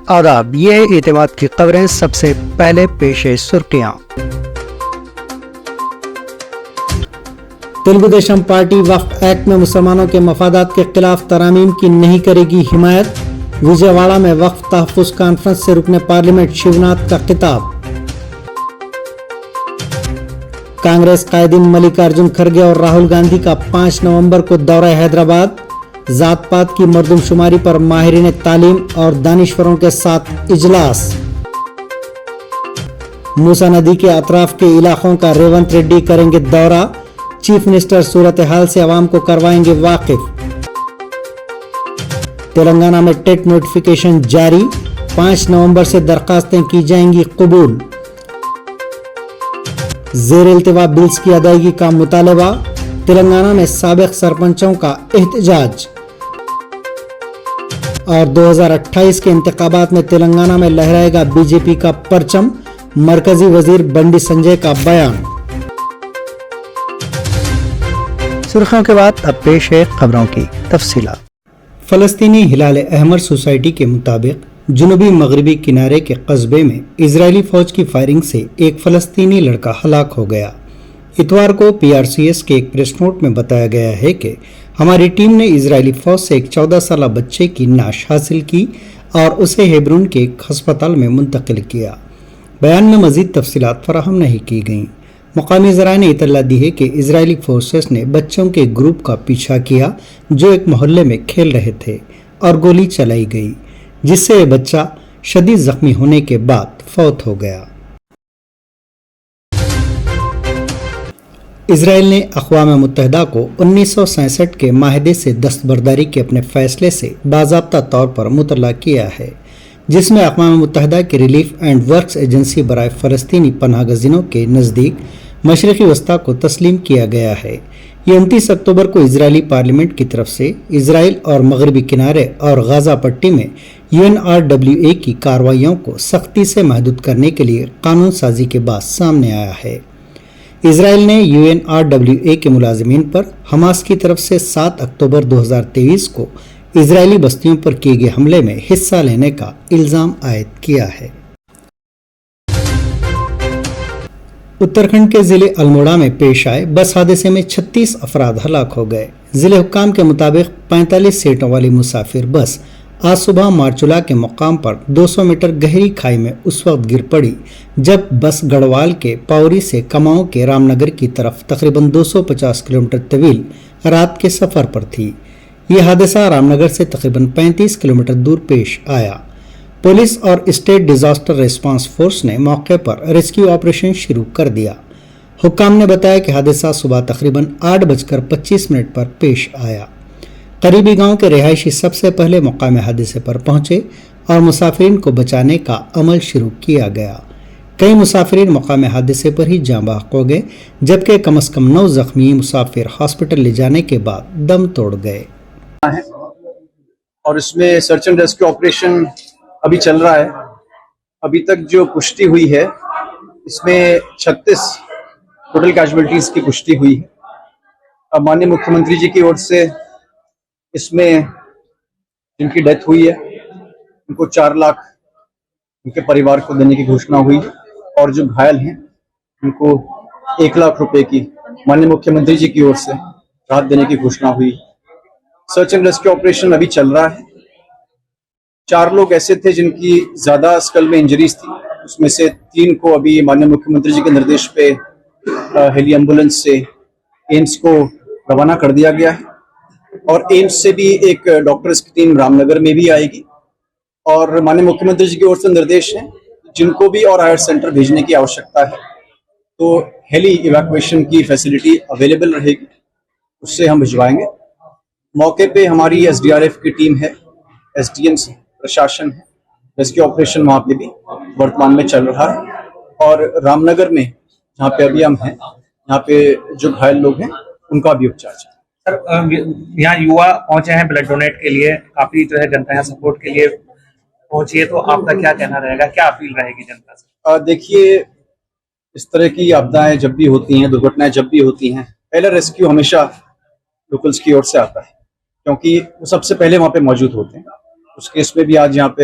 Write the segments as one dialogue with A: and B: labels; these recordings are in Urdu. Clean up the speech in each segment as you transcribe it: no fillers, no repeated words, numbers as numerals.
A: آداب، یہ ہے اعتماد کی خبریں۔ سب سے پہلے پیش سرخیاں۔
B: تلگو دیشم پارٹی وقف ایکٹ میں مسلمانوں کے مفادات کے خلاف ترامیم کی نہیں کرے گی حمایت۔ وجے واڑہ میں وقف تحفظ کانفرنس سے رکن پارلیمنٹ شیوناتھ کا خطاب۔ کانگریس قائدین ملکارجن کھرگے اور راہل گاندھی کا 5 نومبر کو دورہ حیدرآباد۔ ذات پات کی مردم شماری پر ماہرین تعلیم اور دانشوروں کے ساتھ اجلاس۔ موسیٰ ندی کے اطراف کے علاقوں کا ریونت ریڈی کریں گے دورہ۔ چیف منسٹر صورتحال سے عوام کو کروائیں گے واقف۔ تلنگانہ میں ٹیٹ نوٹیفیکیشن جاری، 5 نومبر سے درخواستیں کی جائیں گی قبول۔ زیر التوا بلز کی ادائیگی کا مطالبہ، تلنگانہ میں سابق سرپنچوں کا احتجاج۔ اور 2028 کے انتخابات میں تلنگانہ میں لہرائے گا بی جے پی کا پرچم، مرکزی وزیر بنڈی سنجے کا بیان۔
A: سرخیوں کے بعد اب پیش ہے خبروں کی تفصیلات۔
B: فلسطینی ہلال احمر سوسائٹی کے مطابق جنوبی مغربی کنارے کے قصبے میں اسرائیلی فوج کی فائرنگ سے ایک فلسطینی لڑکا ہلاک ہو گیا۔ اتوار کو پی آر سی ایس کے ایک پریس نوٹ میں بتایا گیا ہے کہ ہماری ٹیم نے اسرائیلی فوج سے ایک 14 سالہ بچے کی نعش حاصل کی اور اسے ہیبرون کے ایک ہسپتال میں منتقل کیا۔ بیان میں مزید تفصیلات فراہم نہیں کی گئیں۔ مقامی ذرائع نے اطلاع دی ہے کہ اسرائیلی فورسز نے بچوں کے گروپ کا پیچھا کیا جو ایک محلے میں کھیل رہے تھے اور گولی چلائی گئی، جس سے یہ بچہ شدید زخمی ہونے کے بعد فوت ہو گیا۔ اسرائیل نے اقوام متحدہ کو 1967 کے معاہدے سے دستبرداری کے اپنے فیصلے سے باضابطہ طور پر مطلع کیا ہے، جس میں اقوام متحدہ کی ریلیف اینڈ ورکس ایجنسی برائے فلسطینی پناہ گزینوں کے نزدیک مشرقی وسطیٰ کو تسلیم کیا گیا ہے۔ یہ 29 اکتوبر کو اسرائیلی پارلیمنٹ کی طرف سے اسرائیل اور مغربی کنارے اور غزہ پٹی میں UNRWA کی کارروائیوں کو سختی سے محدود کرنے کے لیے قانون سازی کے بعد سامنے آیا ہے۔ اسرائیل نے UNRWA کے ملازمین پر حماس کی طرف سے 7 اکتوبر 2023 کو اسرائیلی بستیوں پر کیے گئے حملے میں حصہ لینے کا الزام عائد کیا ہے۔ اتراکھنڈ کے ضلع الموڑا میں پیش آئے بس حادثے میں 36 افراد ہلاک ہو گئے۔ ضلع حکام کے مطابق 45 سیٹوں والی مسافر بس آج صبح مارچولا کے مقام پر 200 میٹر گہری کھائی میں اس وقت گر پڑی جب بس گڑھوال کے پاوری سے کماؤں کے رام نگر کی طرف تقریباً 250 کلومیٹر طویل رات کے سفر پر تھی۔ یہ حادثہ رام نگر سے تقریباً 35 کلومیٹر دور پیش آیا۔ پولیس اور اسٹیٹ ڈیزاسٹر ریسپانس فورس نے موقع پر ریسکیو آپریشن شروع کر دیا۔ حکام نے بتایا کہ حادثہ صبح تقریباً 8:25 پر پیش آیا۔ قریبی گاؤں کے رہائشی سب سے پہلے مقام حادثے پر پہنچے اور مسافرین کو بچانے کا عمل شروع کیا گیا۔ کئی مسافرین مقام حادثے پر ہی جاں بحق ہو گئے، جبکہ کم از کم 9 زخمی مسافر ہاسپٹل لے جانے کے بعد دم توڑ گئے۔
C: اور اس میں سرچ اینڈ ریسکیو آپریشن ابھی چل رہا ہے۔ ابھی تک جو پشٹی ہوئی ہے اس میں 36 ٹوٹل کیجویلٹیز کی پشٹی ہوئی ہے۔ اب مانیہ مکھیہ منتری جی کی اور سے اس میں جن کی ڈیتھ ہوئی ہے ان کو 4 لاکھ ان کے پریوار کو دینے کی گھوشنا ہوئی ہے، اور جو گھائل ہیں ان کو 1 لاکھ روپے کی مانیہ مکھیہ منتری جی کی اور سے راحت دینے کی گھوشنا ہوئی۔ سرچ اینڈ ریسکیو آپریشن ابھی چل رہا ہے۔ 4 لوگ ایسے تھے جن کی زیادہ اسکل میں انجریز تھی، اس میں سے 3 کو ابھی مانیہ مکھیہ منتری جی کے نردیش پہ ہیلی ایمبولینس سے ایمس کو روانہ کر دیا گیا ہے، اور ایمس سے بھی ایک ڈاکٹرز کی ٹیم رام نگر میں بھی آئے گی، اور مانیہ مکھیہ منتری جی کی اور سے نردیش ہیں جن کو بھی اور ہائر سینٹر بھیجنے کی آوشکتا ہے تو ہیلی ایویکویشن کی فیسلٹی اویلیبل رہے گی، اس سے ہم بھجوائیں گے۔ موقع پہ ہماری SDRF کی ٹیم ہے، SDMs پرشاسن ہے، ریسکیو آپریشن وہاں پہ بھی ورتمان میں چل رہا ہے، اور رام نگر میں جہاں پہ ابھی ہم ہیں یہاں پہ جو گھائل لوگ ہیں ان کا بھی اپچار چل رہا ہے۔
D: سر، یہاں یوا پہنچے ہیں بلڈ ڈونیٹ کے لیے، کافی جو ہے جنتا یہاں سپورٹ کے لیے پہنچی ہے، تو آپ کا کیا کہنا رہے گا، کیا اپیل رہے گی جنتا سے؟
C: دیکھیے، اس طرح کی آپدائیں جب بھی ہوتی ہیں، درگھٹنائیں جب بھی ہوتی ہیں، پہلا ریسکیو ہمیشہ لوکلز کی اور سے آتا ہے، کیونکہ وہ سب سے پہلے وہاں پہ موجود ہوتے ہیں۔ اس کیس میں بھی آج یہاں پہ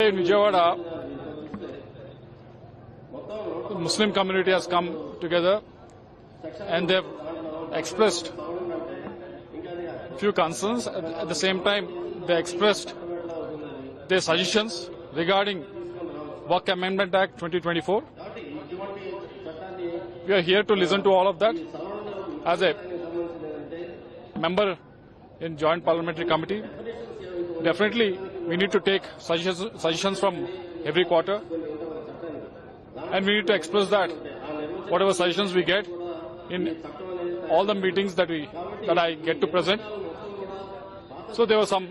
E: Vijayawada, the Muslim community has come together and they've expressed few concerns. At the same time, they expressed their suggestions regarding Waqf Amendment Act 2024. We are here to listen to all of that. As a member in Joint Parliamentary Committee, definitely we need to take suggestions from every quarter, and we need to express that whatever suggestions we get in all the meetings that I get to present. So there were some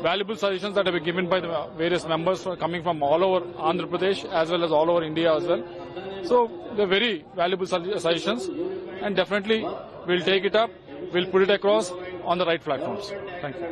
E: valuable suggestions that have been given by the various members coming from all over Andhra Pradesh as well as all over India as well. So they're very valuable suggestions, and definitely we'll take it up, we'll put it across on the right platforms. Thank you.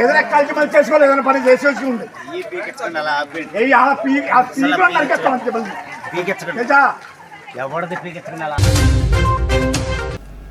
F: ఏదైనా కలిసి మళ్ళీ చేసుకోవాలి, ఏదైనా పని చేసేసి ఉంది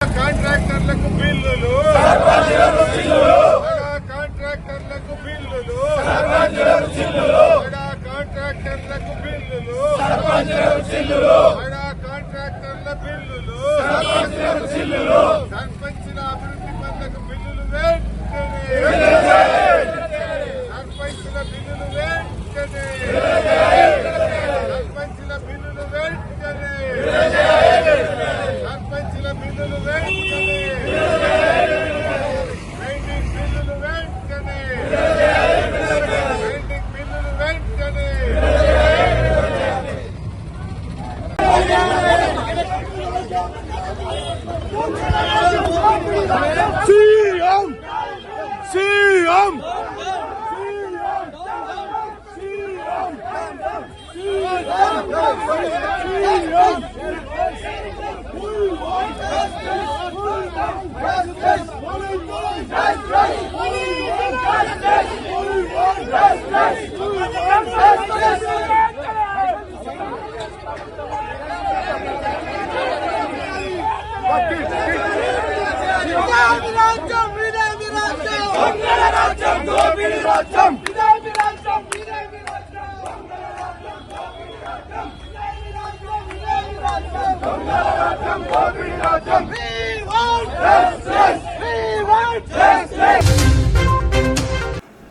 F: కాంట్రాక్టర్లకు బిల్లులు కాంట్రాక్టర్లకు బిల్లులు కాంట్రాక్టర్లకు బిల్లులు కాంట్రాక్టర్ల బిల్లులు సర్పంచుల అభివృద్ధి పనులకు బిల్లులు వెంటనే సర్పంచుల బిల్లులు వెంటనే సర్పంచుల బిల్లులు వెంటనే సర్పంచుల బిల్లులు వెంటనే పెండింగ్ బిల్లులు వెంటనే పెండింగ్ బిల్లులు వెంటనే సీఎం సీఎం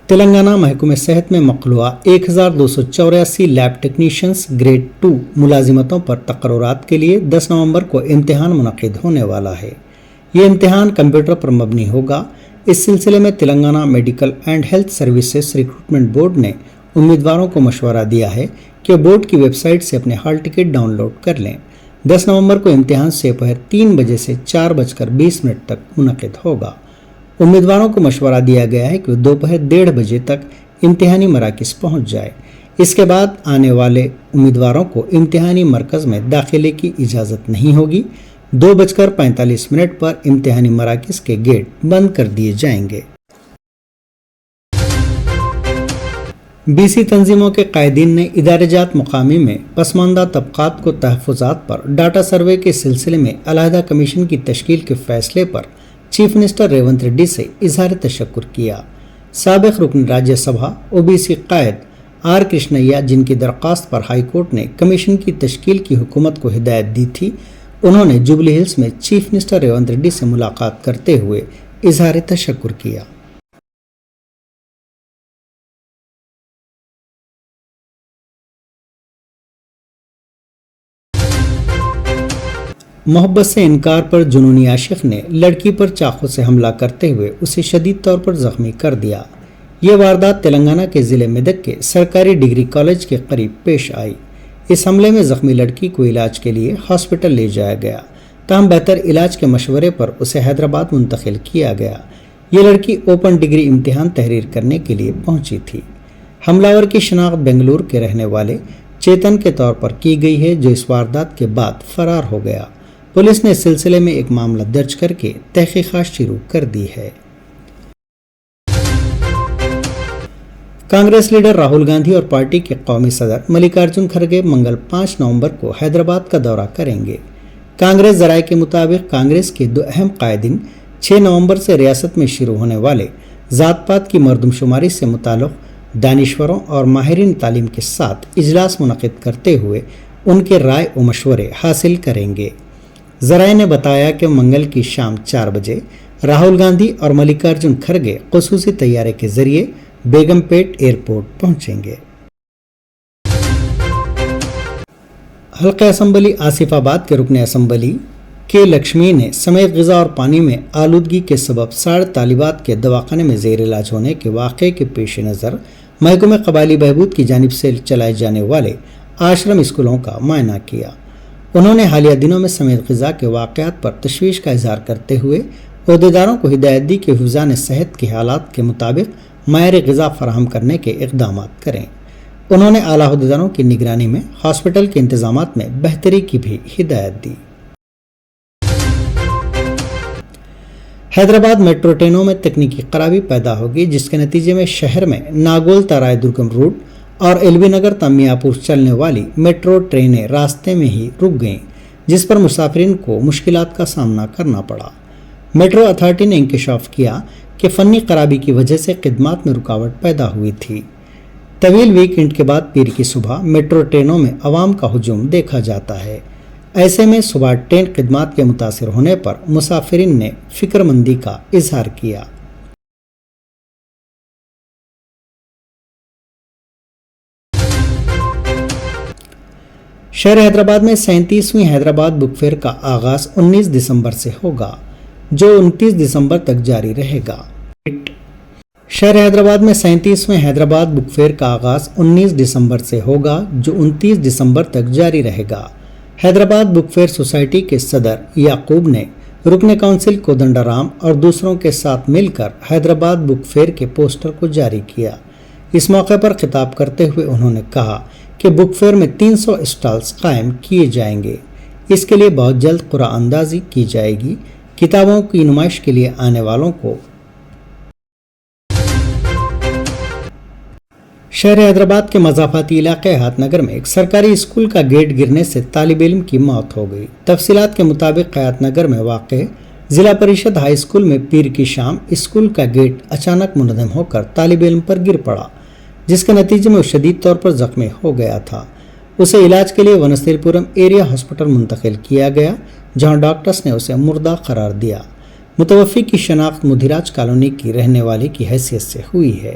B: تلنگانہ محکمہ صحت میں مقلوعہ 1284 لیب ٹیکنیشینز گریڈ 2 ملازمتوں پر تقررات کے لیے 10 نومبر کو امتحان منعقد ہونے والا ہے۔ یہ امتحان کمپیوٹر پر مبنی ہوگا۔ اس سلسلے میں Telangana medical and health services recruitment board نے امیدواروں کو مشورہ دیا ہے کہ بورڈ کی ویب سائٹ سے اپنے ہال ٹکٹ ڈاؤن لوڈ کر لیں۔ 10 نومبر کو امتحان سے دوپہر 3 بجے سے 4:20 تک منعقد ہوگا۔ امیدواروں کو مشورہ دیا گیا ہے کہ وہ دوپہر 1:30 بجے تک امتحانی مراکز پہنچ جائے۔ اس کے بعد آنے والے امیدواروں کو امتحانی مرکز میں داخلے کی اجازت نہیں ہوگی۔ 2:45 پر امتحانی مراکز کے گیٹ بند کر دیے جائیں گے۔ BC تنظیموں کے قائدین نے ادارہ جات مقامی میں پسماندہ طبقات کو تحفظات پر ڈاٹا سروے کے سلسلے میں علیحدہ کمیشن کی تشکیل کے فیصلے پر چیف منسٹر ریونت ریڈی سے اظہار تشکر کیا۔ سابق رکن Rajya Sabha OBC Quaid are کرشنیا، جن کی درخواست پر ہائی کورٹ نے کمیشن کی تشکیل کی حکومت کو ہدایت دی تھی، انہوں نے جوبلی ہلز میں چیف منسٹر ریونت ریڈی سے ملاقات کرتے ہوئے اظہار تشکر کیا۔ محبت سے انکار پر جنونی عاشق نے لڑکی پر چاقو سے حملہ کرتے ہوئے اسے شدید طور پر زخمی کر دیا۔ یہ واردات تلنگانہ کے ضلع میدک کے سرکاری ڈگری کالج کے قریب پیش آئی۔ اس حملے میں زخمی لڑکی کو علاج کے لیے ہاسپٹل لے جایا گیا، تاہم بہتر علاج کے مشورے پر اسے حیدرآباد منتقل کیا گیا۔ یہ لڑکی اوپن ڈگری امتحان تحریر کرنے کے لیے پہنچی تھی۔ حملہ کی شناخت بنگلور کے رہنے والے چیتن کے طور پر کی گئی ہے، جو اس واردات کے بعد فرار ہو گیا۔ پولیس نے اس سلسلے میں ایک معاملہ درج کر کے تحقیقات شروع کر دی ہے۔ کانگریس لیڈر راہل گاندھی اور پارٹی کے قومی صدر ملکارجن کھڑگے منگل 5 نومبر کو حیدرآباد کا دورہ کریں گے۔ کانگریس ذرائع کے مطابق کانگریس کے 2 اہم قائدین 6 نومبر سے ریاست میں شروع ہونے والے ذات پات کی مردم شماری سے متعلق دانشوروں اور ماہرین تعلیم کے ساتھ اجلاس منعقد کرتے ہوئے ان کے رائے و مشورے حاصل کریں گے۔ ذرائع نے بتایا کہ منگل کی شام 4 بجے راہل گاندھی اور ملکارجن کھڑگے خصوصی طیارے کے ذریعے بیگم پیٹ ایئرپورٹ پہنچیں گے۔ حلقہ اسمبلی آصف آباد کے رکن اسمبلی کے لکشمی نے سمیت غذا اور پانی میں آلودگی کے سبب 60 طالبات کے دواخانے میں زیر علاج ہونے کے واقعے کے پیش نظر محکمہ قبائلی بہبود کی جانب سے چلائے جانے والے آشرم اسکولوں کا معائنہ کیا۔ انہوں نے حالیہ دنوں میں سمیت غذا کے واقعات پر تشویش کا اظہار کرتے ہوئے عہدیداروں کو ہدایت دی کہ حفظان صحت کے حالات کے مطابق معیاری غذا فراہم کرنے کے اقدامات کریں۔ انہوں نے اعلیٰ عہدیداروں کی نگرانی میں ہاسپٹل کے انتظامات میں بہتری کی بھی ہدایت دی۔ حیدرآباد میٹرو ٹرینوں میں تکنیکی خرابی پیدا ہوگی، جس کے نتیجے میں شہر میں ناگول تا رائے درگم روٹ اور ایل بی نگر تا میاں پور چلنے والی میٹرو ٹرینیں راستے میں ہی رک گئیں، جس پر مسافرین کو مشکلات کا سامنا کرنا پڑا۔ میٹرو اتھارٹی نے انکشاف کیا کہ فنی خرابی کی وجہ سے خدمات میں رکاوٹ پیدا ہوئی تھی۔ طویل ویک اینڈ کے بعد پیر کی صبح میٹرو ٹرینوں میں عوام کا ہجوم دیکھا جاتا ہے۔ ایسے میں صبح ٹرین خدمات کے متاثر ہونے پر مسافرین نے فکر مندی کا اظہار کیا۔ شہر حیدرآباد میں 37ویں حیدرآباد بک فیئر کا آغاز 19 دسمبر سے ہوگا، جو 29 دسمبر تک جاری رہے گا۔ شہر حیدرآباد میں 37ویں حیدرآباد بک فیئر کا آغاز 19 دسمبر سے ہوگا، جو 29 دسمبر تک جاری رہے گا۔ حیدرآباد بک فیئر سوسائٹی کے صدر یعقوب نے رکن کونسل کودنڈا رام اور دوسروں کے ساتھ مل کر حیدرآباد بک فیئر کے پوسٹر کو جاری کیا۔ اس موقع پر خطاب کرتے ہوئے انہوں نے کہا کہ بک فیئر میں 300 اسٹالز قائم کیے جائیں گے۔ اس کے لیے بہت جلد قرعہ اندازی کی جائے گی۔ کتابوں کی نمائش کے لیے آنے والوں کو شہر حیدرآباد کے مضافاتی علاقے حیات نگر میں ایک سرکاری اسکول کا گیٹ گرنے سے طالب علم کی موت ہو گئی۔ تفصیلات کے مطابق حیات نگر میں واقع ضلع پریشد ہائی اسکول میں پیر کی شام اسکول کا گیٹ اچانک منہدم ہو کر طالب علم پر گر پڑا، جس کے نتیجے میں وہ شدید طور پر زخمی ہو گیا تھا۔ اسے علاج کے لیے ونستھلی پورم ایریا ہاسپٹل منتقل کیا گیا، جہاں ڈاکٹرز نے اسے مردہ قرار دیا۔ متوفی کی شناخت مدھیراج کالونی کی رہنے والی کی حیثیت سے ہوئی ہے۔